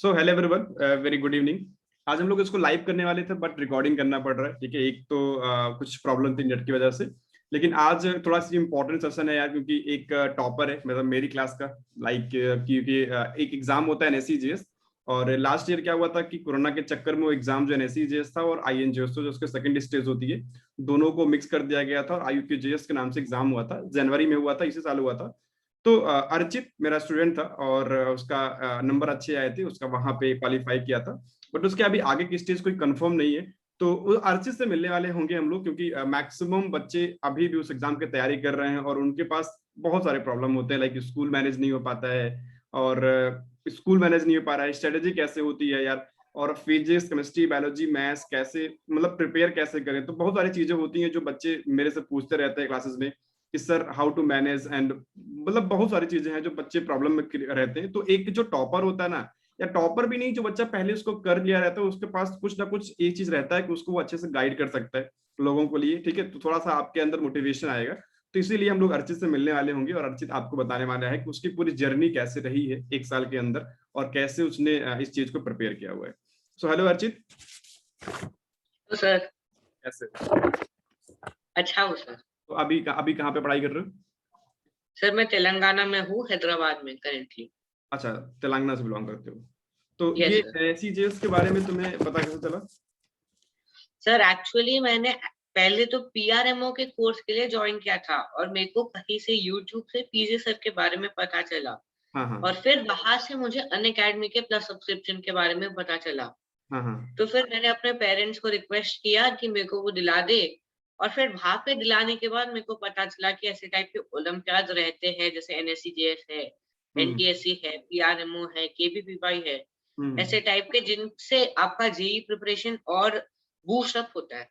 So hello everyone, very good evening. आज हम लोग इसको लाइव करने वाले थे बट रिकॉर्डिंग करना पड़ रहा है। ठीक है, एक तो कुछ प्रॉब्लम थी नेट की वजह से। लेकिन आज थोड़ा सी इम्पोर्टेंट सेशन है यार, क्योंकि एक टॉपर है मतलब मेरी क्लास का। लाइक क्योंकि एक एग्जाम होता है एनएससीजीएस। और लास्ट ईयर क्या हुआ था कि कोरोना के चक्कर में वो एग्जाम जो एनएससीजीएस था और आईएनजीएस जो उसके सेकंड स्टेज होती है, दोनों को मिक्स कर दिया गया था और आईयूकेजीएस के नाम से एग्जाम हुआ था। जनवरी में हुआ था, इसी साल हुआ था। तो अर्चित मेरा स्टूडेंट था और उसका नंबर अच्छे आए थे, उसका वहां पे क्वालिफाई किया था। बट उसके अभी आगे की स्टेज कोई कंफर्म नहीं है। तो अर्चित से मिलने वाले होंगे हम लोग, क्योंकि मैक्सिमम बच्चे अभी भी उस एग्जाम की तैयारी कर रहे हैं और उनके पास बहुत सारे प्रॉब्लम होते हैं। लाइक स्कूल मैनेज नहीं हो पाता है, और स्कूल मैनेज नहीं हो पा रहा है, स्ट्रेटेजी कैसे होती है यार, और फिजिक्स केमिस्ट्री बायोलॉजी मैथ्स कैसे मतलब प्रिपेयर कैसे करें। तो बहुत सारी चीजें होती हैं जो बच्चे मेरे से पूछते रहते हैं क्लासेस में कि sir how to manage and मतलब बहुत सारी चीजें हैं जो बच्चे प्रॉब्लम में रहते हैं। तो एक जो टॉपर होता है ना, या टॉपर भी नहीं, जो बच्चा पहले उसको कर लिया रहता है, उसके पास कुछ ना कुछ एक चीज रहता है कि उसको वो अच्छे से गाइड कर सकता है लोगों को लिए। ठीक है, तो थोड़ा सा आपके अंदर मोटिवेशन आएगा। तो इसीलिए हम लोग अर्चित से मिलने वाले होंगे और अर्चित आपको बताने वाला है कि उसकी पूरी जर्नी कैसे रही है एक साल के अंदर और कैसे उसने इस चीज को प्रिपेयर किया हुआ है। So hello Archit. तो सर कैसे? अच्छा हूँ सर। तो अभी कहाँ पे पढ़ाई कर रहे हो? सर मैं तेलंगाना में हूँ, हैदराबाद में करेंटली। अच्छा, तेलंगाना से बिलोंग करते हो। तो यस ये सर। एनएससीजीएस के बारे में तुम्हें पता कैसे चला? सर एक्चुअली मैंने पहले तो पीआरएमओ के कोर्स के लिए ज्वाइन किया था और मेरे को कहीं से यूट्यूब से पीजे सर के बारे में पता चला। हाँ हाँ और फिर वहां से मुझे अनअकैडमी के प्लस सब्सक्रिप्शन के बारे में पता चला। हाँ हाँ। तो फिर मैंने अपने पेरेंट्स को रिक्वेस्ट किया कि मेरे को वो दिला दे। और फिर वहां पे दिलाने के बाद मेरे को पता चला कि ऐसे टाइप के ओलंपियाड रहते हैं, जैसे एनएससीजीएस है, हम्म एनटीएससी है, पीआरएमओ है, केबीपीवाई है। हम्म। ऐसे टाइप के जिनसे आपका जेई प्रिपरेशन और बूस्ट अप होता है।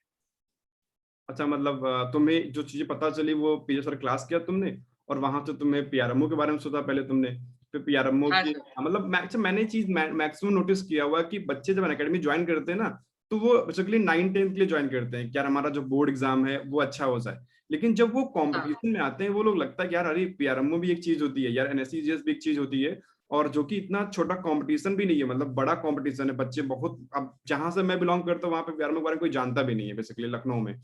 अच्छा, मतलब तुम्हें जो चीजें पता चली वो पीजे सर क्लास किया तुमने, और वहां से तुम्हें पीआरएमओ के बारे में सोचा पहले तुमने, फिर पीआरएमओ हाँ की सर। मतलब मैंने चीज मैक्सिमम नोटिस किया हुआ कि बच्चे जब अकेडमी ज्वाइन करते हैं ना, तो वो बेसिकली 9-10 के लिए ज्वाइन करते हैं कि यार हमारा जो बोर्ड एग्जाम है वो अच्छा हो जाए। लेकिन जब वो हाँ कॉम्पिटिशन में आते हैं वो लोग लगता है कि यार अरे पीआरएमओ भी एक चीज होती है यार, एनएससीजीएस भी एक चीज होती है। और जो कि इतना छोटा कंपटीशन भी नहीं है, मतलब बड़ा कंपटीशन है। बच्चे बहुत, अब जहां से मैं बिलोंग करता हूँ वहां पे पीआरएमओ के बारे में कोई जानता भी नहीं है बेसिकली लखनऊ में।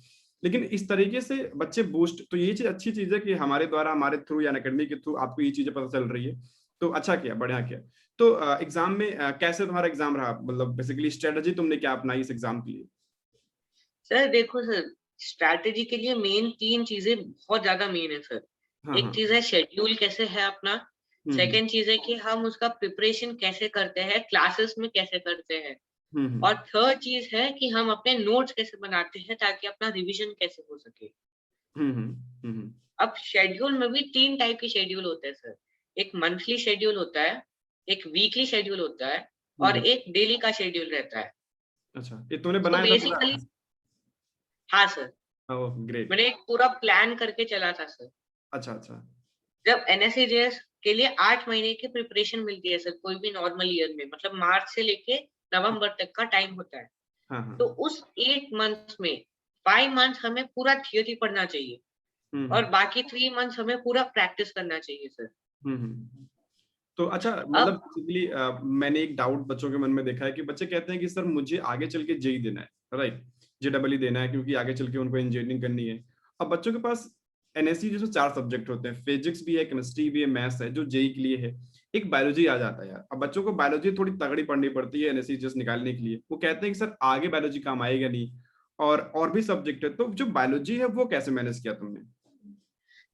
लेकिन इस तरीके से बच्चे बूस्ट, तो ये चीज अच्छी चीज है कि हमारे द्वारा हमारे थ्रू या अकेडमी के थ्रू आपको ये चीजें पता चल रही है। तो अच्छा किया, बढ़िया किया। तो एग्जाम में कैसे तुम्हारा एग्जाम रहा, मतलब बेसिकली स्ट्रेटजी तुमने क्या अपनाई इस एग्जाम के लिए? सर देखो सर, स्ट्रैटेजी के लिए मेन 3 चीजें बहुत ज्यादा मेन है सर। हाँ एक हाँ। चीज है शेड्यूल कैसे है अपना। हम्म सेकंड चीज है कि हम उसका प्रिपरेशन कैसे करते हैं, क्लासेस में कैसे करते हैं। और हम्म थर्ड चीज है कि हम अपने नोट्स कैसे बनाते हैं ताकि अपना रिवीजन कैसे हो सके। हम्म हम्म हम्म अब शेड्यूल में भी 3 टाइप के शेड्यूल होते हैं सर। एक मंथली शेड्यूल होता है, एक वीकली शेड्यूल होता है और हम्म। एक डेली का शेड्यूल रहता है। अच्छा, ये तूने तो बनाया था पूरा? बेसिकली हाँ सर, ओह ग्रेट। मैंने एक पूरा प्लान करके चला था सर। अच्छा अच्छा। जब एनएससीजेएस के लिए 8 महीने की प्रिपरेशन मिलती है सर, कोई भी नॉर्मल ईयर में, मतलब मार्च से लेके नवंबर तक का टाइम होता है। हाँ हाँ। तो उस 8 मंथ्स में 5 मंथ्स हमें पूरा थियोरी पढ़ना चाहिए और हम्म बाकी 3 मंथ्स हमें पूरा प्रैक्टिस करना चाहिए सर। हम्म। तो अच्छा, मतलब अब बेसिकली मैंने एक डाउट बच्चों के मन में देखा है कि बच्चे कहते हैं कि सर मुझे आगे चल के जेई देना है, राइट, जेडबल देना है, क्योंकि आगे चल के उनको इंजीनियरिंग करनी है। अब बच्चों के पास एनएससी जैसे 4 सब्जेक्ट होते हैं, फिजिक्स भी है, केमिस्ट्री भी है, मैथ्स है जो जेई के लिए है। एक बायोलॉजी आ जाता है यार। अब बच्चों को बायोलॉजी थोड़ी तगड़ी पढ़नी पड़ती है एनएससी जस्ट निकालने के लिए। वो कहते हैं कि सर आगे बायोलॉजी काम आएगा नहीं, और भी सब्जेक्ट है। तो जो बायोलॉजी है वो कैसे मैनेज किया तुमने?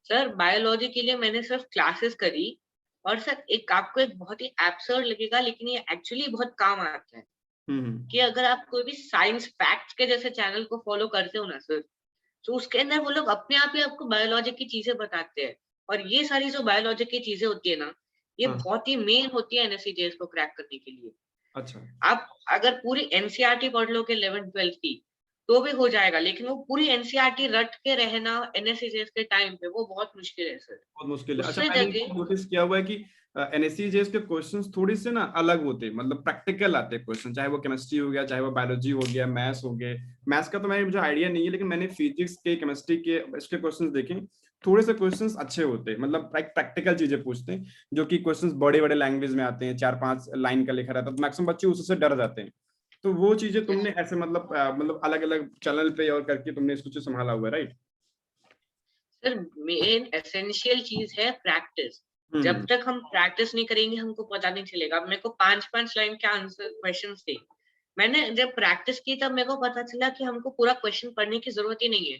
सर बायोलॉजी के लिए मैंने सिर्फ क्लासेस करी। और सर एक आपको एक बहुत ही एब्सर्ड लगेगा लेकिन ये एक्चुअली बहुत काम आता है कि हम्म। अगर आप कोई भी साइंस फैक्ट्स के जैसे चैनल को फॉलो करते हो ना सर, तो उसके अंदर वो लोग अपने आप ही आपको बायोलॉजी की चीजें बताते हैं। और ये सारी जो बायोलॉजी की चीजें होती है ना, ये हाँ। बहुत ही मेन होती है एनएससीजेएस को क्रैक करने के लिए। अच्छा। आप अगर पूरी एनसीईआरटी पढ़ लोगे 11th-12th की, तो भी हो जाएगा, लेकिन वो पूरी एनसीईआरटी रट के रहना एनएससीजेएस के टाइम पे वो बहुत मुश्किल है सर। बहुत मुश्किल है। अच्छा, उससे मैंने जगह नोटिस किया हुआ है कि एनएससीजेएस के क्वेश्चंस थोड़ी से ना अलग होते हैं, मतलब प्रैक्टिकल आते हैं क्वेश्चन, चाहे वो केमिस्ट्री हो गया, चाहे वो बायोलॉजी हो गया, मैथ्स हो गया। मैथ्स का तो मुझे आइडिया नहीं है, लेकिन मैंने फिजिक्स के, केमिस्ट्री के इसके क्वेश्चंस देखे थोड़े से क्वेश्चंस अच्छे होते हैं, मतलब प्रैक्टिकल चीजें पूछते हैं, जो कि क्वेश्चंस बड़े बड़े लैंग्वेज में आते हैं, 4-5 लाइन का लिखा रहता है, तो मैक्सिमम बच्चे उससे डर जाते हैं। तो वो चीजें तुमने ऐसे मतलब अलग अलग चैनल पे और करके तुमने इसको चीज़ संभाला हुआ है, राइट? सर मेन एसेंशियल चीज है प्रैक्टिस। जब हम्म। तक हम प्रैक्टिस नहीं करेंगे हमको पता नहीं चलेगा। अब मेरे को 5-5 लाइन के आंसर क्वेश्चंस थे। मैंने जब प्रैक्टिस की तब मेरे को पता चला कि हमको पूरा क्वेश्चन पढ़ने की जरूरत ही नहीं है।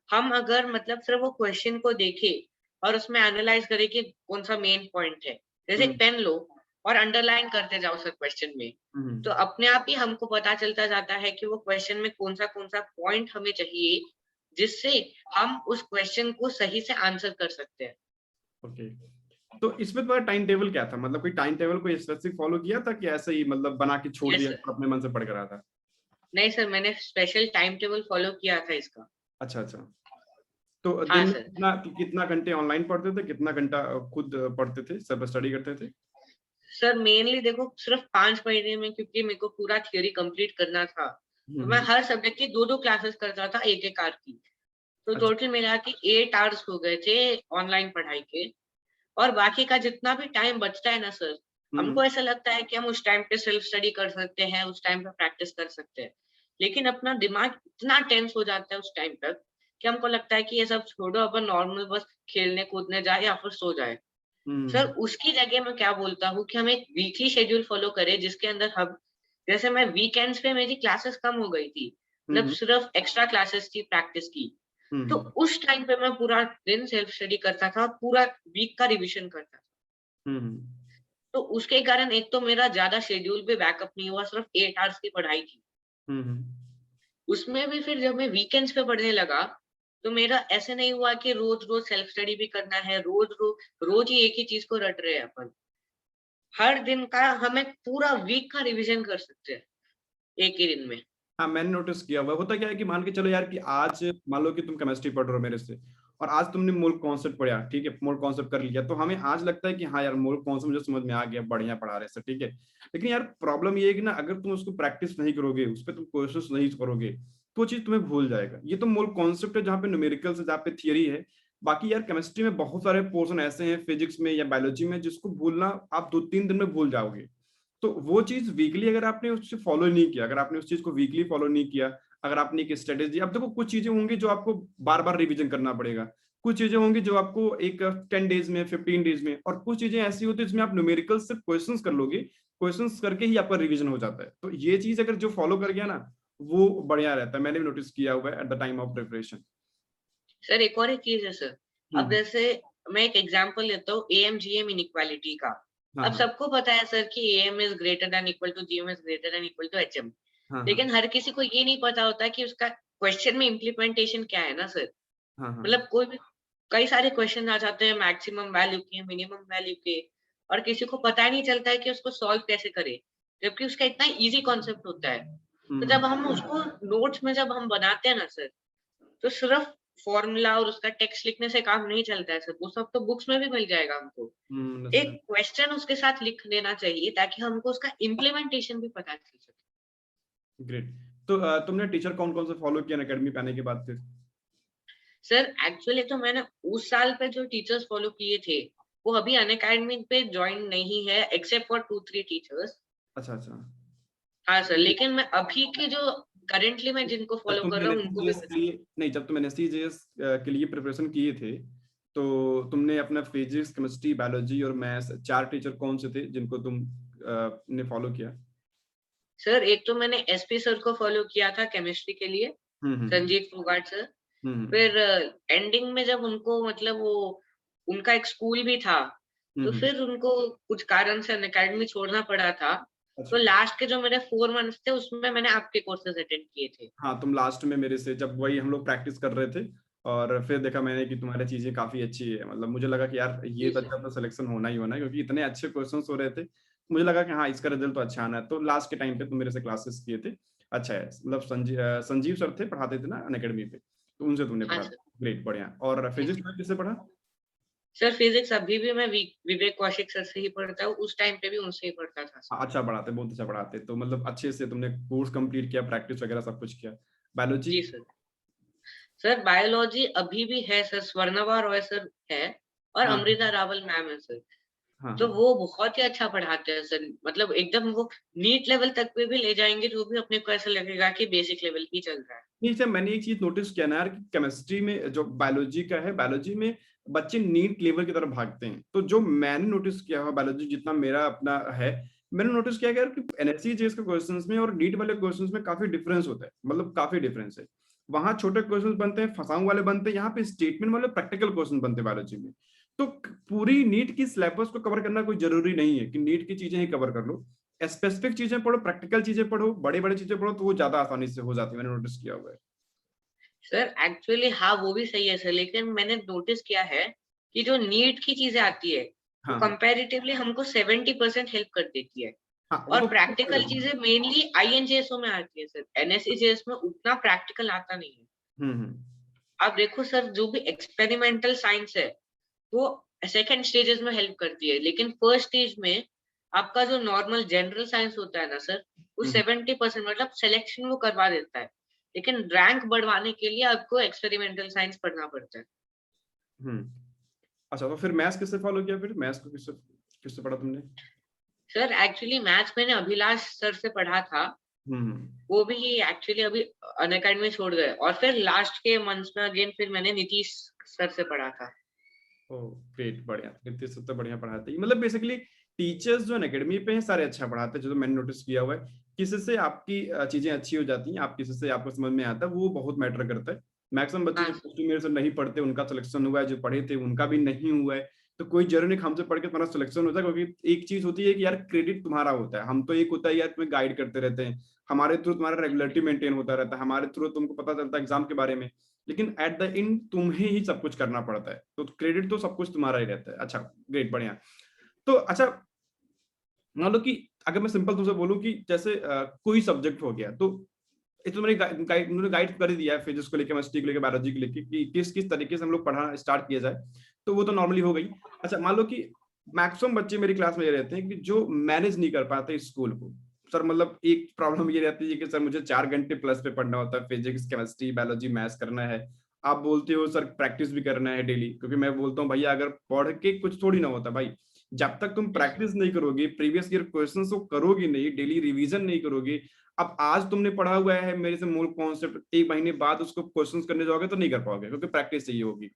हम अगर मतलब सिर्फ वो क्वेश्चन को देखें और उसमें एनालाइज करें कि कौन सा मेन पॉइंट है। जैसे एक हम्म। पेन लो और अंडरलाइन करते जाओ सर क्वेश्चन में। तो हम्म। अपने आप ही हमको पता चलता जाता है कि वो क्वेश्चन में कौन सा पॉइंट हमें चाहिए, जिससे हम उस क्वेश्चन को सही से आंसर कर सकते हैं। ओके। तो इसमें तुम्हारा टाइम टेबल क्या था, मतलब कोई टाइम टेबल कोई स्पेसिफिक फॉलो किया था कि ऐसे ही मतलब बना के छोड़ यस दिया सर। और अपने मन से पढ़ कर रहा था? नहीं सर, मैंने स्पेशल टाइम टेबल फॉलो किया था इसका। अच्छा अच्छा। तो हाँ दिन में सर। कितना घंटे ऑनलाइन पढ़ते थे, कितना घंटा खुद पढ़ते थे, सब स्टडी करते थे? सर मेनली देखो सिर्फ 5 महीने में, क्योंकि मेरे को पूरा थियोरी कंप्लीट करना था, तो मैं हम्म। हर सब्जेक्ट की 2-2 क्लासेस करता था, 1-1 आवर की। तो अच्छा। टोटल मिला के 8 आवर्स हो गए थे ऑनलाइन पढ़ाई के। और बाकी का जितना भी टाइम बचता है ना सर, हम्म। हमको ऐसा लगता है कि हम उस टाइम पे सेल्फ स्टडी कर सकते हैं, उस टाइम पे प्रैक्टिस कर सकते हैं। लेकिन अपना दिमाग इतना टेंस हो जाता है उस टाइम तक कि हमको लगता है कि ये सब छोड़ो, अपन नॉर्मल बस खेलने कूदने जाए या फिर सो जाए। सर हम्म। उसकी जगह मैं क्या बोलता हूँ कि हम एक वीकली शेड्यूल फॉलो करें, जिसके अंदर हम, जैसे मैं वीकेंड्स पे मेरी क्लासेस कम हो गई थी, मतलब हम्म। सिर्फ एक्स्ट्रा क्लासेस थी प्रैक्टिस की। तो हम्म। उस टाइम पे मैं पूरा दिन सेल्फ स्टडी करता था, पूरा वीक का रिविजन करता था। हम्म। तो उसके कारण एक तो मेरा ज़्यादा शेड्यूल भी बैकअप नहीं हुआ, सिर्फ 8 आवर्स की पढ़ाई की। हम्म। उसमें भी फिर जब मैं वीकेंड्स पे पढ़ने लगा, तो मेरा ऐसे नहीं हुआ कि रोज़-रोज़ सेल्फ स्टडी भी करना है, रोज़ ही एक ही चीज़ को रट रहे हैं अपन। हर दिन का हम एक पूरा वीक का रिविजन कर सकते हैं, एक ही दिन में। हाँ, मैंने नोटिस किया हुआ। होता क्या है कि मान के चलो यार कि आज मान लो कि तुम केमिस्ट्री पढ़ रहे हो मेरे से, और आज तुमने मूल कॉन्सेप्ट पढ़ा, ठीक है, मूल कॉन्सेप्ट कर लिया, तो हमें आज लगता है कि हाँ यार मूल कॉन्सेप्ट मुझे समझ में आ गया, बढ़िया पढ़ा रहे हैं, ठीक है। लेकिन यार प्रॉब्लम ये है कि ना, अगर तुम उसको प्रैक्टिस नहीं करोगे, उस पर तुम क्वेश्चन नहीं करोगे, तो वो चीज तुम्हें भूल जाएगा। ये तो मूल कॉन्सेप्ट है, जहाँ पे न्यूमेरिकल्स है, जहाँ पे थियरी है। बाकी यार केमिस्ट्री में बहुत सारे पोर्शन ऐसे हैं, फिजिक्स में या बायोलॉजी में, जिसको भूलना आप 2-3 दिन में भूल जाओगे। तो वो चीज वीकली अगर आपने उससे फॉलो नहीं किया, अगर आपने उस चीज को वीकली फॉलो नहीं किया, अगर आपने एक स्ट्रेटेजी, अब देखो कुछ चीजें होंगी जो आपको बार बार रिवीजन करना पड़ेगा, कुछ चीजें होंगी जो आपको एक 10 डेज में, 15 डेज में, और कुछ चीजें ऐसी होती है जिसमें आप न्यूमेरिकल सिर्फ क्वेश्चंस कर लोगे, क्वेश्चंस करके ही आपका रिवीजन हो जाता है। तो ये चीज अगर जो फॉलो कर गया ना, वो बढ़िया रहता है, मैंने भी नोटिस किया हुआ है at the time of preparation. Sir एक और एक चीज़ है सर, अब हम्म। जैसे मैं एक एग्जांपल लेता हूँ एएम-जीएम इनइक्वालिटी का। हाँ अब हाँ। सबको पता है सर कि AM is greater than equal to GM is greater than equal to HM. हाँ हाँ। लेकिन हर किसी को ये नहीं पता होता कि उसका क्वेश्चन में इम्प्लीमेंटेशन क्या है ना सर। हाँ हाँ। मतलब कोई भी, कई सारे क्वेश्चन आ जाते हैं मैक्सिमम वैल्यू के, मिनिमम वैल्यू के, और किसी को पता ही नहीं चलता है कि उसको सॉल्व कैसे करें, जबकि उसका इतना ईज़ी कॉन्सेप्ट होता है। तो हम्म। जब हम उसको नोट्स में जब हम बनाते हैं ना सर, तो सिर्फ फॉर्मूला और उसका टेक्स्ट लिखने से काम नहीं चलता है सर, वो सब तो बुक्स में भी मिल जाएगा हमको। एक understand। क्वेश्चन उसके साथ लिख लेना चाहिए ताकि हमको उसका इम्प्लीमेंटेशन भी पता चल सके। ग्रेट। तो तुमने टीचर कौन कौन से फॉलो किया अकेडमी पे आने के बाद फिर? सर एक्चुअली तो मैंने उस साल पे जो टीचर्स फॉलो किए थे, वो अभी अनअकैडमी पे जॉइन नहीं है एक्सेप्ट फॉर 2-3 टीचर्स। अच्छा अच्छा। हाँ सर, लेकिन मैं अभी के जो करंटली मैं जिनको जब फॉलो तुम कर रहा हूँ उनको भी एनएससीजेएस के लिए नहीं, जब तुम एनएससीजेएस के लिए प्रिपरेशन किए थे, तो तुमने अपना फिजिक्स, केमिस्ट्री, बायोलॉजी और मैथ्स 4 टीचर कौन से थे जिनको तुम ने फॉलो किया? सर एक तो मैंने एसपी सर को फॉलो किया था केमिस्ट्री के लिए, हम्म। संजीव फोगाट सर। हम्म। फिर एंडिंग में जब उनको मतलब वो उनका एक स्कूल भी था, तो हम्म। फिर उनको कुछ कारण से अनअकैडमी छोड़ना पड़ा था। तो अच्छा। लास्ट के जो मेरे 4 मंथ्स थे उसमें मैंने आपके कोर्सेज़ अटेंड किए थे। हाँ, तुम लास्ट में मेरे से, जब वही हम लोग प्रैक्टिस कर रहे थे, और फिर देखा मैंने कि तुम्हारी चीजें काफी अच्छी है, मतलब मुझे लगा कि यार ये जी तो सर। अच्छा, तो सिलेक्शन होना ही होना है, क्योंकि इतने अच्छे क्वेश्चंस हो रहे थे। मुझे लगा कि हाँ इसका रिजल्ट तो अच्छा आना है, तो लास्ट के टाइम पे तुम मेरे से क्लासेस किए थे। अच्छा है, मतलब संजीव सर थे, पढ़ाते थे ना अनअकैडमी पे, तो उनसे तुमने हाँ पढ़ा। सर। ग्रेट, बढ़िया। और जी फिजिक्स सर। में किससे पढ़ा? सर फिज़िक्स अभी भी मैं विवेक कौशिक सर से ही पढ़ता हूँ, उस टाइम पे भी उनसे ही पढ़ता था सर। हाँ, अच्छा पढ़ाते, बहुत अच्छा पढ़ाते, तो मतलब अच्छे से तुमने कोर्स कंप्लीट किया, प्रैक्टिस वगैरह सब कुछ किया। बायोलॉजी? जी सर। सर बायोलॉजी अभी भी है सर, स्वर्णवा रॉय सर है और हाँ अमृता रावल मैम है सर। हाँ तो हाँ। वो बहुत ही अच्छा पढ़ाते हैं सर, मतलब एकदम वो नीट लेवल तक पे भी ले जाएँगे तो भी अपने को ऐसा लगेगा कि बेसिक लेवल ही चल रहा है। नहीं सर, मैंने एक चीज नोटिस किया ना यार कि केमिस्ट्री में जो बायोलॉजी का है, बायोलॉजी में बच्चे नीट लेवल की तरफ भागते हैं। तो जो मैंने नोटिस किया है बायोलॉजी, जितना मेरा अपना है, मैंने नोटिस किया कि यार कि एनएससी जेएस के क्वेश्चंस में और नीट वाले क्वेश्चंस में काफी डिफरेंस होता है, मतलब काफी डिफरेंस है। वहां छोटे क्वेश्चंस बनते हैं, फंसाऊ वाले बनते हैं, यहाँ पे स्टेटमेंट वाले प्रैक्टिकल क्वेश्चन बनते हैं बायोलॉजी में। तो पूरी नीट की सिलेबस को कवर करना कोई जरूरी नहीं है कि नीट की चीजें ही कवर कर लो। स्पेसिफिक चीजें पढ़ो, प्रैक्टिकल चीजें पढ़ो, बड़े बड़े चीजें पढ़ो, तो वो ज्यादा आसानी से हो जाती है, मैंने नोटिस किया हुआ है। सर एक्चुअली हाँ, वो भी सही है सर, लेकिन मैंने नोटिस किया है कि जो नीट की चीज़ें आती है, वो हाँ हाँ कंपैरेटिवली हमको 70% हेल्प कर देती है हाँ, वो और तो प्रैक्टिकल चीज़ें मेनली आईएनजेएसओ में आती है सर। एनएसईजेएस में उतना प्रैक्टिकल आता नहीं है। हम्म। आप देखो सर, जो भी एक्सपेरिमेंटल साइंस है, वो सेकंड स्टेजेस में हेल्प करती है, लेकिन फर्स्ट स्टेज में आपका जो नॉर्मल जनरल साइंस होता है ना सर, वो हम्म 70% मतलब सिलेक्शन वो करवा देता है। लेकिन रैंक बढ़वाने के लिए आपको एक्सपेरिमेंटल साइंस पढ़ना पड़ता है। हम्म। अच्छा, तो फिर मैथ्स किससे फॉलो किया, फिर मैथ्स को किससे किससे पढ़ा तुमने? सर एक्चुअली मैथ्स मैंने अभिलाष सर से पढ़ा था। हम्म। वो भी एक्चुअली अभी अनअकैडमी छोड़ गए और फिर लास्ट के मंथ्स में अगेन फिर मैंने नीतीश सर से पढ़ा था। ओह ग्रेट, बढ़िया, नीतीश सर तो बढ़िया पढ़ाते हैं। मतलब बेसिकली टीचर्स जो एकेडमी पे हैं सारे अच्छा पढ़ाते हैं, जो मैंने नोटिस किया हुआ है। किसी से आपकी चीजें अच्छी हो जाती हैं, आप किसी से आपको समझ में आता है, वो बहुत मैटर करता है। मैक्सिमम बच्चे जो हाँ, प्लस टू मेरे से नहीं पढ़ते उनका सिलेक्शन हुआ है, जो पढ़े थे उनका भी नहीं हुआ है। तो कोई जरूरी नहीं हमसे पढ़ के तुम्हारा सिलेक्शन होता है, क्योंकि एक चीज होती है कि यार क्रेडिट तुम्हारा होता है, हम तो एक होता है यार तुम्हें गाइड करते रहते हैं, हमारे थ्रू तुम्हारा रेगुलरिटी मेंटेन होता रहता है, हमारे थ्रू तुमको पता चलता है एग्जाम के बारे में। लेकिन एट द एंड तुम्हें ही सब कुछ करना पड़ता है, तो क्रेडिट तो सब कुछ तुम्हारा ही रहता है। अच्छा, ग्रेट, बढ़िया। तो अच्छा, मान लो कि अगर मैं सिंपल तुमसे बोलूं कि जैसे कोई सब्जेक्ट हो गया, तो ये तो मैंने उन्होंने गाइड कर ही दिया है, फिजिक्स को लेकर, केमिस्ट्री को लेकर, बायोलॉजी को लेकर कि किस किस तरीके से हम लोग पढ़ाना स्टार्ट किया जाए, तो वो तो नॉर्मली हो गई। अच्छा, मान लो कि मैक्सिमम बच्चे मेरी क्लास में ये रहते हैं कि जो मैनेज नहीं कर पाते स्कूल को। सर मतलब एक प्रॉब्लम ये रहती है कि सर मुझे 4 घंटे प्लस पे पढ़ना होता है, फिजिक्स, केमिस्ट्री, बायोलॉजी, मैथ्स करना है। आप बोलते हो सर प्रैक्टिस भी करना है डेली, क्योंकि मैं बोलता हूँ भैया अगर पढ़ के कुछ थोड़ी ना होता भाई, जब तक तुम प्रैक्टिस नहीं करोगे, प्रीवियस ईयर क्वेश्चंस को करोगे नहीं, डेली रिवीजन नहीं करोगे। अब आज तुमने पढ़ा हुआ है मेरे से मूल कॉन्सेप्ट, एक महीने बाद उसको क्वेश्चंस करने जाओगे तो नहीं कर पाओगे, क्योंकि प्रैक्टिस चाहिए होगी।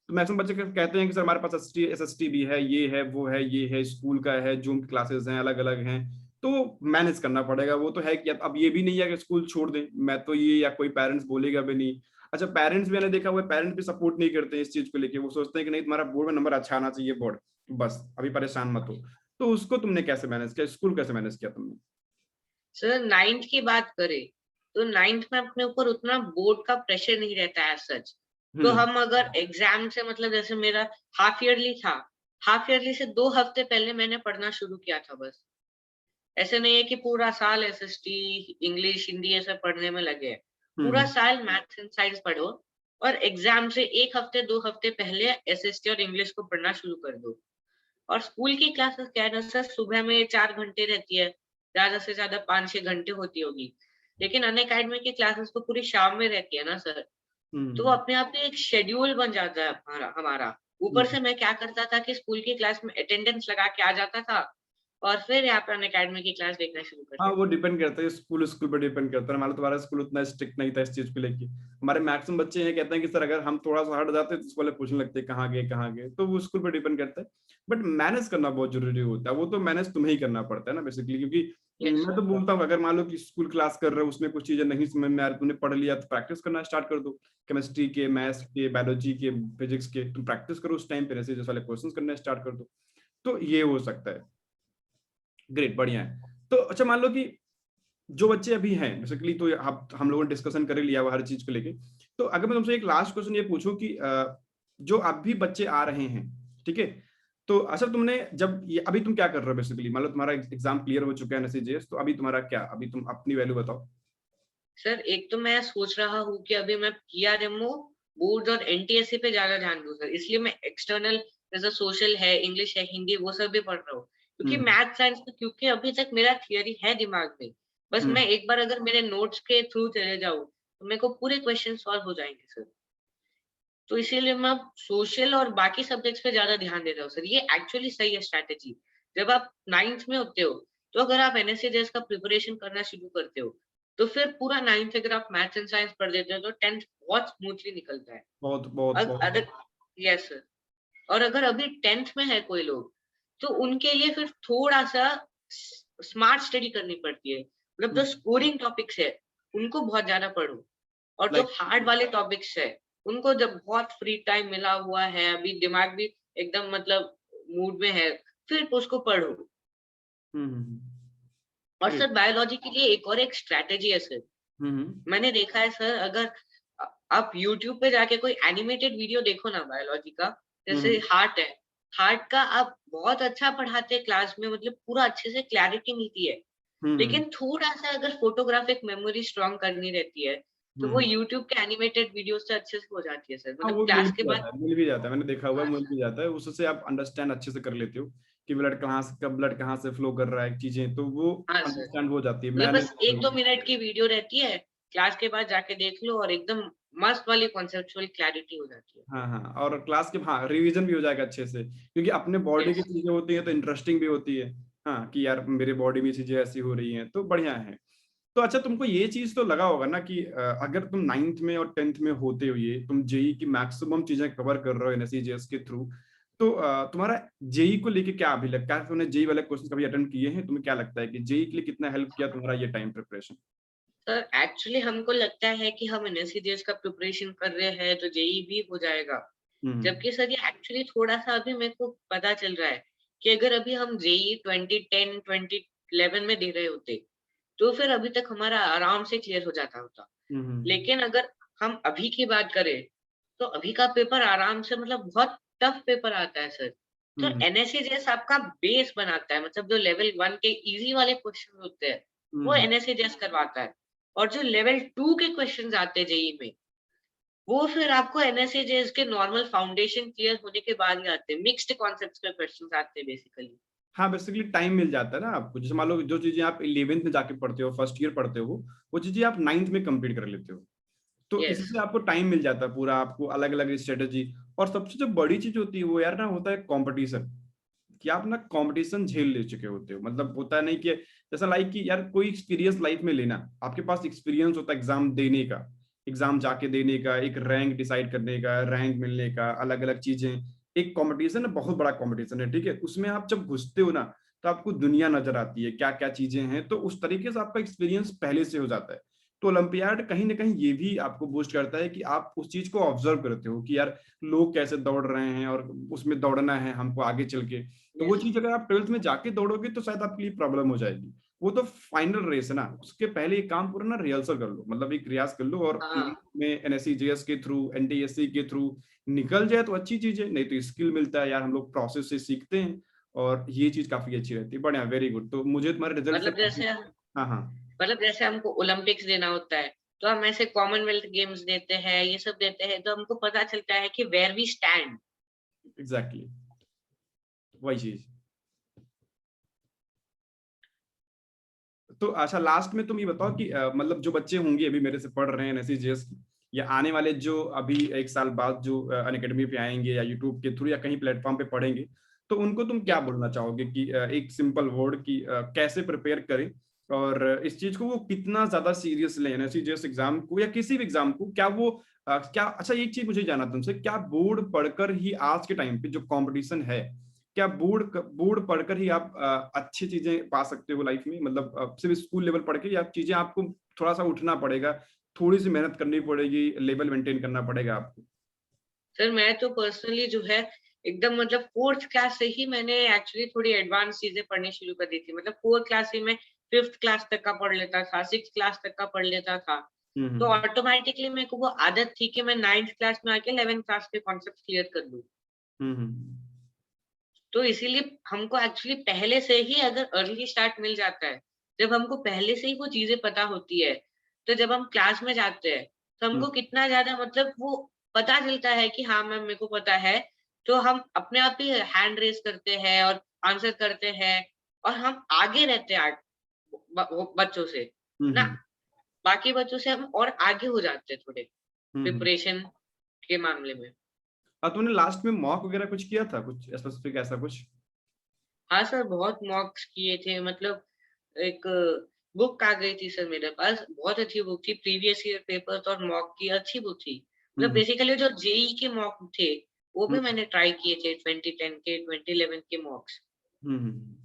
तो मैक्सिमम बच्चे कहते हैं कि सर हमारे पास एसएसटी भी है, ये है, वो है, ये है, स्कूल का है, जूम की क्लासेस हैं, अलग अलग हैं। तो मैनेज करना पड़ेगा, वो तो है कि अब ये भी नहीं है कि स्कूल छोड़ दें, मैं तो ये, या कोई पेरेंट्स बोलेगा भी नहीं। अच्छा, पेरेंट्स भी मैंने देखा हुआ है, पेरेंट्स भी सपोर्ट नहीं करते इस चीज को लेके, वो सोचते हैं कि नहीं तुम्हारा बोर्ड में नंबर अच्छा आना चाहिए, बोर्ड बस, अभी परेशान मत हो। तो उसको तुमने कैसे मैनेज किया, स्कूल कैसे मैनेज किया तुमने? सर 9th की बात करें, तो 9th में अपने ऊपर उतना बोर्ड का प्रेशर नहीं रहता है एज़ सच। तो हम्म हम अगर एग्ज़ाम से मतलब जैसे मेरा हाफ ईयरली था, हाफ ईयरली से 2 हफ्ते पहले मैंने पढ़ना शुरू किया था बस। ऐसे नहीं है कि पूरा साल एसएसटी, इंग्लिश, हिंदी ये सब पढ़ने में लगे हैं। पूरा हम्म साल मैथ्स एंड साइंस पढ़ो और एग्ज़ाम से 1 हफ्ते, 2 हफ्ते पहले एसएसटी और इंग्लिश को पढ़ना शुरू कर दो। और स्कूल की क्लासेस क्या है ना सर, सुबह में 4 घंटे रहती है, ज़्यादा से ज़्यादा 5-6 घंटे होती होगी। लेकिन अनअकैडमी की क्लासेस तो पूरी शाम में रहती है ना सर, तो वो हम्म अपने आप में एक शेड्यूल बन जाता है हमारा हमारा। ऊपर हम्म। से मैं क्या करता था कि स्कूल की क्लास में अटेंडेंस लगा के आ जाता था और फिर यहाँ पे अनअकैडमी की क्लास देखना शुरू कर हाँ, वो देता था। डिपेंड करता है, स्कूल स्कूल पर डिपेंड करता है। हमारा तुम्हारा स्कूल उतना स्ट्रिक्ट नहीं था इस चीज को लेके। हमारे मैक्सिमम बच्चे ये कहते हैं कि सर अगर हम थोड़ा सा हट जाते तो उसको वाले पूछने लगते कहाँ गए कहाँ गए, तो वो स्कूल पर डिपेंड करता है। बट मैनेज करना बहुत जरूरी होता है, वो तो मैनेज तुम्हें ही करना पड़ता है ना बेसिकली, क्योंकि यस मैं सर। तो बोलता हूँ अगर मान लो कि स्कूल क्लास कर रहे हो, उसमें कुछ चीजें नहीं समझ में आ रही, तुमने पढ़ लिया तो प्रैक्टिस करना स्टार्ट कर दो। केमिस्ट्री के, मैथ्स के, बायोलॉजी के, फिजिक्स के, तुम प्रैक्टिस करो उस टाइम पे, ऐसे जैसे वाले क्वेश्चन करना स्टार्ट कर दो। तो ये हो सकता है। ग्रेट, बढ़िया है। तो अच्छा, मान लो कि जो बच्चे अभी हैं बेसिकली, तो हम लोगों ने डिस्कशन कर ही लिया हुआ हर चीज को लेके। तो अगर मैं तुमसे एक लास्ट क्वेश्चन ये पूछूं कि जो अभी बच्चे आ रहे हैं, ठीक है, तो अच्छा तुमने जब ये अभी तुम क्या कर रहे हो बेसिकली, मान लो तुम्हारा एग्जाम क्लियर हो चुका है एनएससीजेएस, तो अभी तुम्हारा क्या, अभी तुम अपनी वैल्यू बताओ। सर एक तो मैं सोच रहा हूँ कि अभी मैं पीआरएमओ, बोर्ड्स और एनटीएससी पे ज़्यादा ध्यान दूँ सर। इसलिए मैं एक्सटर्नल जैसे सोशल है, इंग्लिश है, हिंदी वो सब भी पढ़ रहा हूँ। क्योंकि हम्म मैथ साइंस में क्योंकि अभी तक मेरा थियरी है दिमाग में। बस हम्म। मैं एक बार अगर मेरे नोट्स के थ्रू चले जाऊँ, तो मेरे को पूरे क्वेश्चन सॉल्व हो जाएँगे सर। तो इसीलिए मैं अब सोशल और बाकी सब्जेक्ट्स पे ज्यादा ध्यान दे रहा हूँ सर। ये एक्चुअली सही है स्ट्रैटेजी। जब आप 9th में होते हो, तो अगर आप एनएससीजेएस का प्रिपरेशन करना शुरू करते हो, तो फिर पूरा 9th अगर आप मैथ्स एंड साइंस पढ़ देते हो, तो 10th बहुत स्मूथली निकलता है। बहुत बहुत अग बहुत अदर यस सर। और अगर अभी 10th में है कोई लोग, तो उनके लिए फिर थोड़ा-सा स्मार्ट स्टडी करनी पड़ती है। मतलब जो स्कोरिंग टॉपिक्स है, उनको बहुत ज़्यादा पढ़ो। और जो लाइक हार्ड वाले टॉपिक्स है, उनको जब बहुत फ्री टाइम मिला हुआ है, अभी दिमाग भी एकदम मतलब मूड में है, फिर उसको पढ़ो। और ग्रेट। सर बायोलॉजी के लिए एक स्ट्रैटेजी है सर। मैंने देखा है सर, अगर आप यूट्यूब पे जाके कोई एनिमेटेड वीडियो देखो ना बायोलॉजी का, जैसे हार्ट है, हार्ट का आप बहुत अच्छा पढ़ाते हैं क्लास में, मतलब पूरा अच्छे से क्लैरिटी मिलती है। लेकिन थोड़ा-सा अगर फोटोग्राफिक मेमोरी स्ट्रॉन्ग करनी रहती है, तो वो यूट्यूब के एनिमेटेड वीडियो से अच्छे से हो जाती है सर। हाँ, मतलब वो क्लास के बाद मिल भी जाता है, मैंने देखा हुआ है, हाँ मिल सर, भी जाता है, उससे आप अंडरस्टैंड अच्छे से कर लेते हो कि ब्लड कहाँ से फ्लो कर रहा है, चीजें तो वो हाँ सर। अंडरस्टैंड हो जाती है, मतलब मैंने बस 1-2 मिनट की वीडियो रहती है, क्लास के बाद जाके देख लो और एकदम मस्त वाली कॉन्सेप्चुअल क्लैरिटी हो जाती है। हाँ हाँ, और क्लास के हाँ रिवीजन भी हो जाएगा अच्छे से, क्योंकि अपने बॉडी की यस। चीजें होती हैं तो इंटरेस्टिंग भी होती है। हाँ, कि यार मेरे बॉडी में चीजें ऐसी हो रही हैं तो बढ़िया है। तो अच्छा, तुमको ये चीज तो लगा होगा ना कि अगर तुम 9th में और 10th में होते हुए तुम जेई की मैक्सिमम चीजें कवर कर रहे हो एनएससीजेएस के थ्रू, तो तुम्हारा जेई को लेके क्या अभी लगता है? तुमने जेई वाले क्वेश्चन कभी अटेम्प्ट किए हैं? तुम्हें क्या लगता है कि जेई के लिए कितना हेल्प किया तुम्हारा ये टाइम प्रिपरेशन? सर एक्चुअली हमको लगता है कि हम एनएससीजेएस का प्रिपरेशन कर रहे हैं तो जेईई भी हो जाएगा। हम्म जबकि सर ये एक्चुअली थोड़ा-सा अभी मेरे को पता चल रहा है कि अगर अभी हम जेईई 2010, 2011 में दे रहे होते, तो फिर अभी तक हमारा आराम से क्लियर हो जाता होता। हम्म लेकिन अगर हम अभी की बात करें, तो अभी का पेपर आराम से मतलब बहुत टफ पेपर आता है सर। तो हम्म एनएससीजेएस आपका बेस बनाता है, मतलब जो लेवल 1 के ईज़ी वाले क्वेश्चन होते हैं, वो हम्म एनएससीजेएस करवाता है। और जो लेवल 2 के क्वेश्चन्स आते हैं जेईई में, वो फिर आपको एनएससीजेएस के नॉर्मल फाउंडेशन क्लियर होने के बाद ही आते हैं। मिक्स्ड कॉन्सेप्ट्स के क्वेश्चन्स आते हैं बेसिकली। हाँ, बेसिकली टाइम मिल जाता है ना आपको, जैसे मान लो जो चीजें आप 11th में जाके पढ़ते हो, फर्स्ट ईयर पढ़ते हो, वो चीजें आप 9th में कंप्लीट कर लेते हो, तो यस। इससे आपको टाइम मिल जाता है पूरा, आपको अलग अलग स्ट्रेटेजी। और सबसे जो बड़ी चीज होती है वो यार ना होता है कंपटीशन, कि आप ना कंपटीशन झेल ले चुके होते हो, मतलब होता नहीं कि जैसा लाइक कि यार कोई एक्सपीरियंस लाइफ में लेना, आपके पास एक्सपीरियंस होता है एग्जाम देने का, एग्जाम जाके देने का, एक रैंक डिसाइड करने का, रैंक मिलने का, अलग अलग चीजें, एक कंपटीशन है, बहुत बड़ा कंपटीशन है, ठीक है, उसमें आप जब घुसते हो ना, तो आपको दुनिया नजर आती है, क्या क्या चीजें हैं, तो उस तरीके से आपका एक्सपीरियंस पहले से हो जाता है। तो ओलंपियाड कहीं ना कहीं ये भी आपको बूस्ट करता है कि आप उस चीज को ऑब्जर्व करते हो कि यार लोग कैसे दौड़ रहे हैं और उसमें दौड़ना है हमको आगे चल के। तो वो यस। चीज अगर आप 12th में जाके दौड़ोगे तो शायद आपके लिए प्रॉब्लम हो जाएगी। वो तो फाइनल रेस है ना, उसके पहले एक काम पूरा ना रिहर्सल कर लो, मतलब एक रियाज कर लो, और हाँ। में एनएससीजेएस के थ्रू, एनटीएससी के थ्रू निकल जाए तो अच्छी चीज है, नहीं तो स्किल मिलता है यार, हम लोग प्रोसेस से सीखते हैं, और ये चीज काफी अच्छी रहती है। बढ़िया, वेरी गुड, तो मुझे तुम्हारे रिजल्ट से मतलब काफी। जैसे हाँ हाँ, हमको ओलंपिक्स देना होता है, तो हम ऐसे कॉमनवेल्थ गेम्स देते हैं, ये सब देते हैं, तो हमको पता चलता है कि वेयर वी स्टैंड। एग्जैक्टली वही चीज। तो अच्छा, लास्ट में तुम ये बताओ कि मतलब जो बच्चे होंगे अभी मेरे से पढ़ रहे हैं एनएससीजेएस, या आने वाले जो अभी एक साल बाद जो अनअकैडमी पे आएंगे या यूट्यूब के थ्रू या कहीं प्लेटफॉर्म पे पढ़ेंगे, तो उनको तुम क्या बोलना चाहोगे कि एक सिंपल वर्ड की कैसे प्रिपेयर करें, और इस चीज को वो कितना ज्यादा सीरियस लें, एनएससीजेएस एग्जाम को या किसी भी एग्जाम को, क्या वो क्या, अच्छा एक चीज मुझे जानना तुमसे, क्या बोर्ड पढ़कर ही आज के टाइम पे जो कंपटीशन है, क्या बोर्ड पढ़कर ही आप अच्छी चीजें पा सकते हो लाइफ में, मतलब सिर्फ स्कूल लेवल पढ़ के, या चीजें आपको थोड़ा सा उठना पड़ेगा, थोड़ी सी मेहनत करनी पड़ेगी, लेवल मेंटेन करना पड़ेगा आपको? सर मैं तो पर्सनली जो है एकदम मतलब 4th क्लास से ही मैंने एक्चुअली थोड़ी एडवांस चीजें पढ़नी शुरू कर दी थी। मतलब 4th क्लास से मैं 5th क्लास तक का पढ़ लेता था, 6th क्लास तक का पढ़ लेता था। तो हम्म ऑटोमेटिकली मेरे को वो आदत थी कि मैं 9th क्लास में आके 11th क्लास के कॉन्सेप्ट क्लियर कर लूँ। हम्म तो इसीलिए हमको एक्चुअली पहले से ही अगर अर्ली स्टार्ट मिल जाता है, जब हमको पहले से ही वो चीज़ें पता होती है, तो जब हम क्लास में जाते हैं, तो हम्म हमको कितना ज़्यादा मतलब वो पता चलता है कि हाँ मैम मेरे को पता है, तो हम अपने आप ही हैंड रेज़ करते हैं और आंसर करते हैं और हम आगे रहते हैं वो बच्चों से, हम्म ना हम्म बाकी बच्चों से हम और आगे हो जाते हैं थोड़े हम्म प्रिपरेशन के मामले में। तूने लास्ट में मॉक वगैरह कुछ किया था, कुछ स्पेसिफिक ऐसा कुछ? हाँ सर, बहुत मॉक्स किए थे, मतलब एक बुक आ गई थी सर मेरे पास, बहुत अच्छी बुक थी, प्रीवियस ईयर पेपर्स और मॉक की अच्छी बुक थी। मतलब हम्म बेसिकली जो जेईई के मॉक थे, वो भी हम्म मैंने ट्राई किए थे 2010 के, 2011 के मॉक्स। हम्म।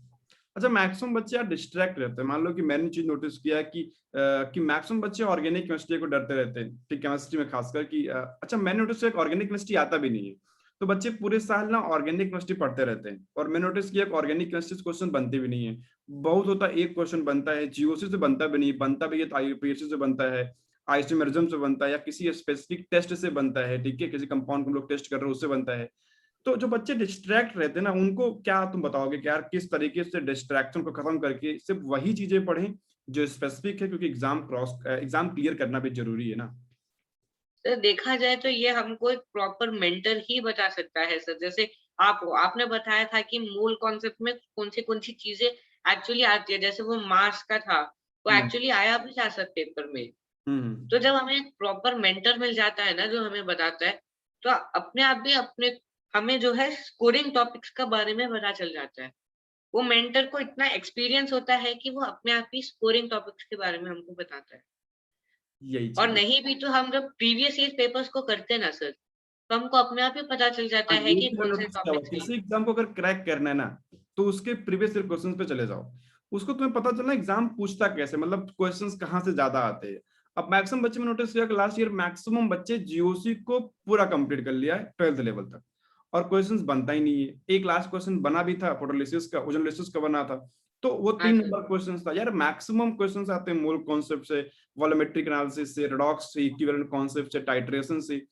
अच्छा, मैक्सिमम बच्चे यार डिस्ट्रैक्ट रहते हैं। मान लो कि मैंने चीज नोटिस किया कि मैक्सिमम बच्चे ऑर्गेनिक केमिस्ट्री को डरते रहते हैं, ठीक, केमिस्ट्री में खासकर कि अच्छा मैंने नोटिस किया ऑर्गेनिक केमिस्ट्री आता भी नहीं है, तो बच्चे पूरे साल ना ऑर्गेनिक केमिस्ट्री पढ़ते रहते हैं। और मैंने नोटिस किया ऑर्गेनिक केमिस्ट्री क्वेश्चन बनते भी नहीं है। बहुत होता है, एक क्वेश्चन बनता है, जीओसी से बनता भी नहीं, बनता भी है तो आईयूपीएससी से बनता है, आइसोमेरिज्म से बनता है, या किसी स्पेसिफिक टेस्ट से बनता है, ठीक है, किसी कंपाउंड को हम लोग टेस्ट कर रहे हैं उससे बनता है। तो जो बच्चे डिस्ट्रैक्ट रहते हैं ना, उनको क्या तुम बताओगे कि यार किस तरीके से डिस्ट्रैक्शन को खत्म करके सिर्फ वही चीजें पढ़ें जो स्पेसिफिक है, क्योंकि एग्जाम क्लियर करना भी जरूरी है ना? सर देखा जाए तो ये हमको एक प्रॉपर मेंटर ही बता सकता है सर। जैसे आपने बताया था कि मूल कॉन्सेप्ट में कौन-सी चीज़ें एक्चुअली आती है। जैसे वो मार्स का था, वो हम्म एक्चुअली आया भी था सर पेपर में। हम्म तो जब हमें एक प्रॉपर मेंटर मिल जाता है ना, जो हमें बताता है, तो अपने आप भी अपने हमें जो है स्कोरिंग टॉपिक्स के बारे में पता चल जाता है। वो मेंटर को इतना एक्सपीरियंस होता है कि वो अपने आप ही स्कोरिंग टॉपिक्स के बारे में हमको बताता है। यही और चीज है। नहीं भी तो हम जब प्रीवियस ईयर पेपर्स को करते हैं ना सर, तो हमको अपने आप ही पता चल जाता हाँ, है ये कि चीज कौन से नोटिस किया हुआ, टॉपिक्स किसी हैं। एग्जाम को अगर क्रैक करना है ना, तो उसके प्रीवियस ईयर क्वेश्चन पे चले जाओ। उसको तुम्हें पता चलना एग्जाम पूछता कैसे, मतलब क्वेश्चंस कहाँ से ज्यादा आते हैं। अब मैक्सिमम बच्चे में नोटिस किया कि लास्ट ईयर मैक्सिमम बच्चे जीओसी को पूरा कंप्लीट कर लिया है 12th लेवल तक, और क्वेश्चंस बनता ही नहीं है। एक लास्ट क्वेश्चन बना भी था, फोटोलिसिस का, ओजोनलिसिस का बना था, तो वो हाँ तीन सर। नंबर क्वेश्चन था यार। मैक्सिमम क्वेश्चन आते हैं मोल कॉन्सेप्ट से, वॉल्यूमेट्रिक एनालिसिस से, रेडॉक्स से, इक्विवेलेंट कॉन्सेप्ट से, टाइट्रेशन से,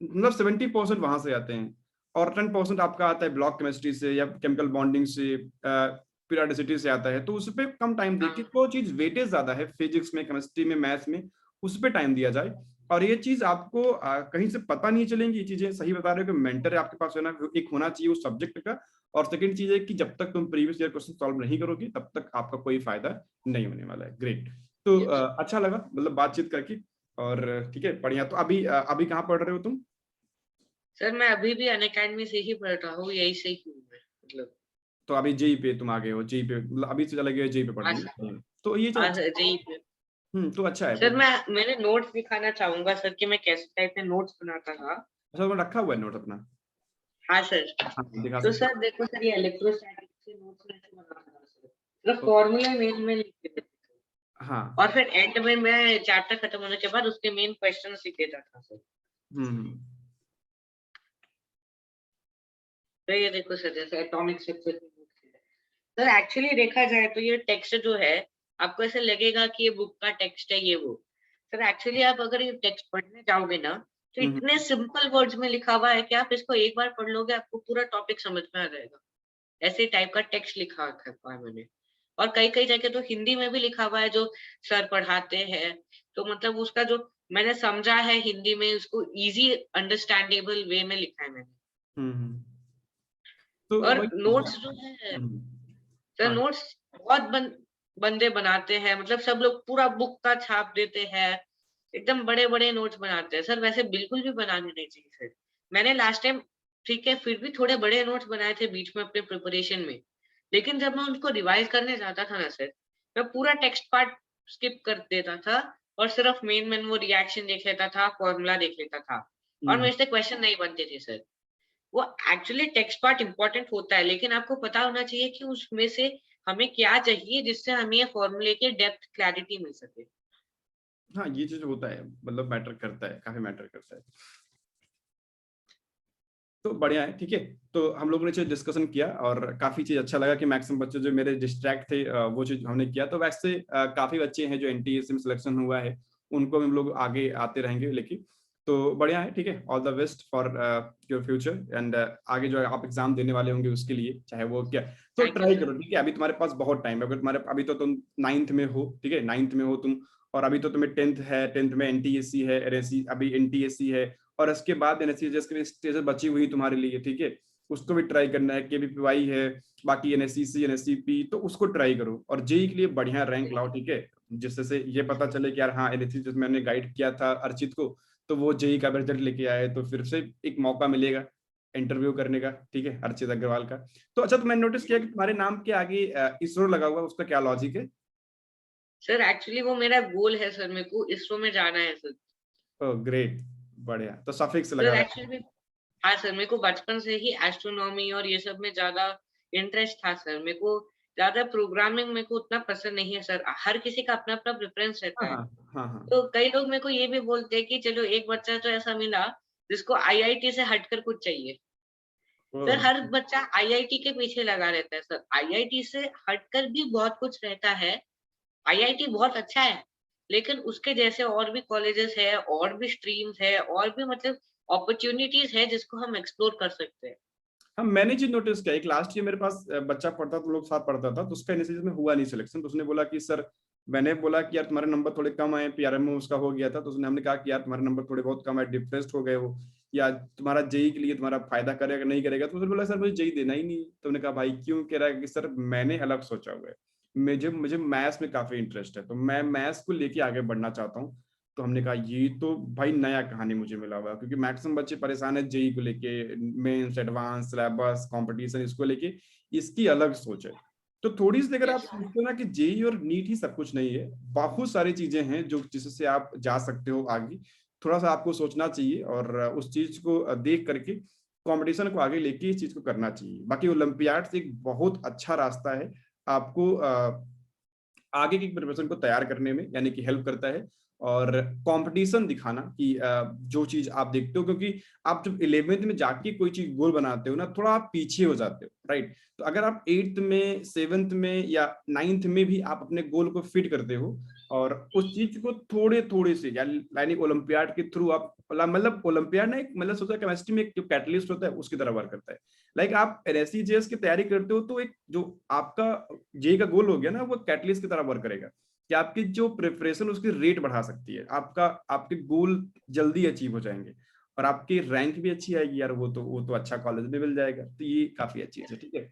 मतलब 70% वहां से आते हैं। और 10% आपका आता है ब्लॉक केमिस्ट्री से या केमिकल बॉन्डिंग से, पीरियोडिसिटी से आता है। तो उस पर कम टाइम देके, हाँ, वो चीज वेटेज ज्यादा है फिजिक्स में, केमिस्ट्री में, मैथ्स में, उस पर टाइम दिया जाए। और ये चीज आपको कहीं से पता नहीं चलेंगी। ये चीजें सही बता रहे हो कि मेंटर आपके पास है ना, एक होना चाहिए उस सब्जेक्ट का। और सेकंड चीज है कि जब तक तुम प्रीवियस ईयर क्वेश्चन सॉल्व नहीं करोगे, तब तक आपका कोई फायदा नहीं होने वाला है। ग्रेट। तो यस। अच्छा लगा मतलब बातचीत करके। और ठीक है, बढ़िया। तो अभी कहाँ पढ़ रहे हो तुम? सर मैं अभी भी अनअकैडमी से ही पढ़ रहा हूँ, यहीं से ही हूँ मैं, मतलब। तो अभी जेई पे तुम आ गए हो, जेई पे मतलब अभी से चले गए जेई पे हाँ पढ़ने? सर। तो ये चीज हाँ अच्छा। सर, जेईई पे। तो अच्छा है सर मैंने नोट्स दिखाना चाहूँगा सर कि मैं कैसे टाइप में नोट्स बनाता था। अच्छा, तुमने रखा हुआ है नोट अपना? हाँ सर। हाँ, दिखा तो सकते सर देखो सर, ये इलेक्ट्रोस्टैटिक से नोट्स कैसे बनाता था सर। मतलब हो। फॉर्मूला मेन में लिख देते थे। हाँ। और फिर एंड में मैं चैप्टर खत्म होने के बाद उसके मेन क्वेश्चंस लिख देता था सर। हम्म तो ये देखो सर, जैसे एटॉमिक स्ट्रक्चर की बुक है। सर एक्चुअली देखा जाए तो ये टेक्स्ट जो है, आपको ऐसे लगेगा कि ये बुक का टेक्स्ट है ये वो। सर एक्चुअली आप अगर ये टेक्स्ट पढ़ने जाओगे ना, तो हम्म इतने सिंपल वर्ड्स में लिखा हुआ है कि आप इसको एक बार पढ़ लोगे, आपको पूरा टॉपिक समझ में आ जाएगा। ऐसे टाइप का टेक्स्ट लिखा रखा है मैंने। और कई-कई जगह तो हिंदी में भी लिखा हुआ है जो सर पढ़ाते हैं। तो मतलब उसका जो मैंने समझा है हिंदी में, उसको ईज़ी अंडरस्टैंडेबल वे में लिखा है मैंने। हम्म। तो और वही चीज है। नोट्स जो है हम्म, सर, हाँ। नोट्स बहुत बंदे बनाते हैं, मतलब सब लोग पूरा बुक का छाप देते हैं, एकदम बड़े-बड़े नोट्स बनाते हैं। सर वैसे बिल्कुल भी बनाने नहीं चाहिए सर। मैंने लास्ट टाइम ठीक है, फिर भी थोड़े बड़े नोट्स बनाए थे बीच में अपने प्रिपरेशन में। लेकिन जब मैं उनको रिवाइज़ करने जाता था ना सर, मैं पूरा टेक्स्ट पार्ट स्किप कर देता था और सिर्फ मेन वो रिएक्शन देख लेता था, फॉर्मूला देख लेता था। और हम्म मेरे से क्वेश्चन नहीं बनते थे सर। वो एक्चुअली टेक्स्ट पार्ट इम्पोर्टेंट होता है, लेकिन आपको पता होना चाहिए कि उसमें से हमें क्या चाहिए जिससे हमें ये फॉर्मूले की डेप्थ क्लैरिटी मिल सके। हाँ, ये चीज होता है, मतलब मैटर करता है, काफी मैटर करता है। तो बढ़िया है, ठीक है। तो हम लोगों ने चीज डिस्कशन किया और काफी चीज अच्छा लगा कि मैक्सिमम बच्चे जो मेरे डिस्ट्रैक्ट थे वो चीज हमने किया। तो वैसे काफी बच्चे हैं जो एनटीएससी में सिलेक्शन हुआ है, उनको भी हम लोग आगे आते रहेंगे लेके। तो बढ़िया है, ठीक है। All the best for your future and आगे जो आप एग्जाम देने वाले होंगे उसके लिए, चाहे वो क्या। तो थैंक यू ट्राई सर। करो, ठीक है। अभी तुम्हारे पास बहुत टाइम है। अगर तुम्हारे अभी तो तुम 9th में हो, ठीक है, 9th में हो तुम। और अभी तो तुम्हें 10th है, 10th में एनटीएससी है, एनएससी, अभी एनटीएससी है। और इसके बाद एनएससी के स्टेजेस बची हुई तुम्हारे लिए, ठीक है। उसको भी ट्राई करना है, केवीपीवाई है, बाकी एनएससीसी, एनएससीपी, तो उसको ट्राई करो। और जेई के लिए बढ़िया रैंक लाओ, ठीक है, जिससे से ये पता चले कि यार हाँ एनएससी जिसमें मैंने गाइड किया था अर्चित को, तो वो जेई का रिजल्ट लेके आए तो फिर से एक मौका मिलेगा इंटरव्यू करने का, ठीक है, अर्चित अग्रवाल का। तो अच्छा, तो मैंने नोटिस किया कि तुम्हारे नाम के आगे इसरो लगा हुआ है, उसका क्या लॉजिक है? सर एक्चुअली वो मेरा गोल है सर, मेरे को इसरो में जाना है सर। ओह ग्रेट, बढ़िया, तो सफिक्स लगा सर हुआ एक्चुअली हाँ सर, मेरे को बचपन से ही एस्ट्रोनॉमी और ये सब में ज़्यादा इंटरेस्ट था सर। मेरे को ज़्यादा प्रोग्रामिंग मेरे को उतना पसंद नहीं है सर। हर किसी का अपना-अपना प्रेफ़रेंस है। रहता है। हाँ हाँ हाँ तो कई लोग मेरे को ये भी बोलते हैं कि चलो एक बच्चा तो ऐसा मिला जिसको आईआईटी से हटकर कुछ चाहिए। सर हाँ। हर बच्चा आईआईटी के पीछे लगा रहता है सर। आईआईटी से हटकर भी बहुत कुछ रहता है। आईआईटी बहुत अच्छा है, लेकिन उसके जैसे और भी कॉलेजेस है, और भी स्ट्रीम्स है, और भी मतलब अपॉर्च्युनिटीज़ है जिसको हम एक्सप्लोर कर सकते हैं। हाँ, मैंने चीज नोटिस किया, एक लास्ट ईयर मेरे पास बच्चा पढ़ता था, लोग साथ पढ़ता था, तो उसका इनिशियल में हुआ नहीं सिलेक्शन, तो उसने बोला कि सर, मैंने बोला कि यार तुम्हारे नंबर थोड़े कम आए, पीआरएम में उसका हो गया था, तो उसने, हमने कहा कि यार तुम्हारे नंबर थोड़े बहुत कम आए, डिप्रेस्ड हो गए हो, या तुम्हारा जेई के लिए तुम्हारा फायदा करेगा नहीं करेगा, तो उसने बोला सर मुझे जेई देना ही नहीं। तो हमने कहा भाई क्यों? कह रहा है कि सर मैंने अलग सोचा हुआ है, मुझे मुझे मैथ्स में काफी इंटरेस्ट है, तो मैं मैथ्स को लेके आगे बढ़ना चाहता हूँ। तो हमने कहा ये तो भाई नया कहानी मुझे मिला हुआ है, क्योंकि मैक्सिमम बच्चे परेशान है जेई को लेके, मेंस, एडवांस, सिलेबस, कंपटीशन, इसको लेके इसकी अलग सोच है। तो थोड़ी सी अगर आप यस, सोचते हो ना कि जेई और नीट ही सब कुछ नहीं है, बहुत सारी चीजें हैं जो जिससे आप जा सकते हो आगे। थोड़ा सा आपको सोचना चाहिए और उस चीज को देख करके कंपटीशन को आगे लेके इस चीज को करना चाहिए। बाकी ओलंपियाड एक बहुत अच्छा रास्ता है आपको आगे की प्रिपरेशन को तैयार करने में, यानी कि हेल्प करता है। और कंपटीशन दिखाना कि जो चीज आप देखते हो, क्योंकि आप जब 11th में जाके कोई चीज गोल बनाते हो ना, थोड़ा आप पीछे हो जाते हो, राइट? तो अगर आप 8th में, 7th में या 9th में भी आप अपने गोल को फिट करते हो और उस चीज को थोड़े थोड़े से, यानी ओलंपियाड के थ्रू आप, मतलब ओलंपियाड ना, एक मतलब सोचा केमिस्ट्री में एक जो कैटलिस्ट होता है उसकी तरह वर्क करता है। लाइक आप एनएससी जेएस की तैयारी करते हो तो एक जो आपका जेई का गोल हो गया ना, वो कैटलिस्ट की तरह वर्क करेगा कि आपकी जो प्रिपरेशन उसकी रेट बढ़ा सकती है, आपका आपके गोल जल्दी अचीव हो जाएंगे और आपकी रैंक भी अच्छी आएगी यार, वो तो अच्छा कॉलेज में मिल जाएगा, तो ये काफी अच्छी चीज है, ठीक है।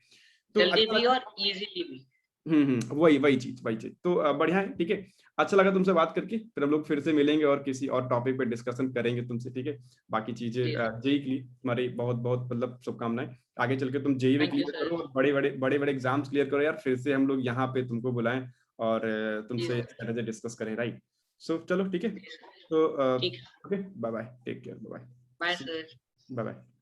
तो जल्दी अच्छा भी लगा। और इज़िली भी। वही वही चीज तो बढ़िया है, ठीक है। अच्छा लगा तुमसे बात करके, फिर हम लोग फिर से मिलेंगे और किसी और टॉपिक पे डिस्कशन करेंगे तुमसे, ठीक है। बाकी चीजें जी सर, जेई के लिए तुम्हारी बहुत बहुत मतलब शुभकामनाएं। आगे चल के तुम जेई में थैंक यू क्लियर सर। करो और बड़े बड़े एग्जाम्स क्लियर करो यार, फिर से हम लोग यहाँ पे तुमको बुलाएं और जी तुमसे सर, इस तरह से डिस्कस करें, राइट? सो चलो ठीक है। जी सर। तो ठीक है, okay, bye bye, take care, bye bye bye, sir. Bye bye.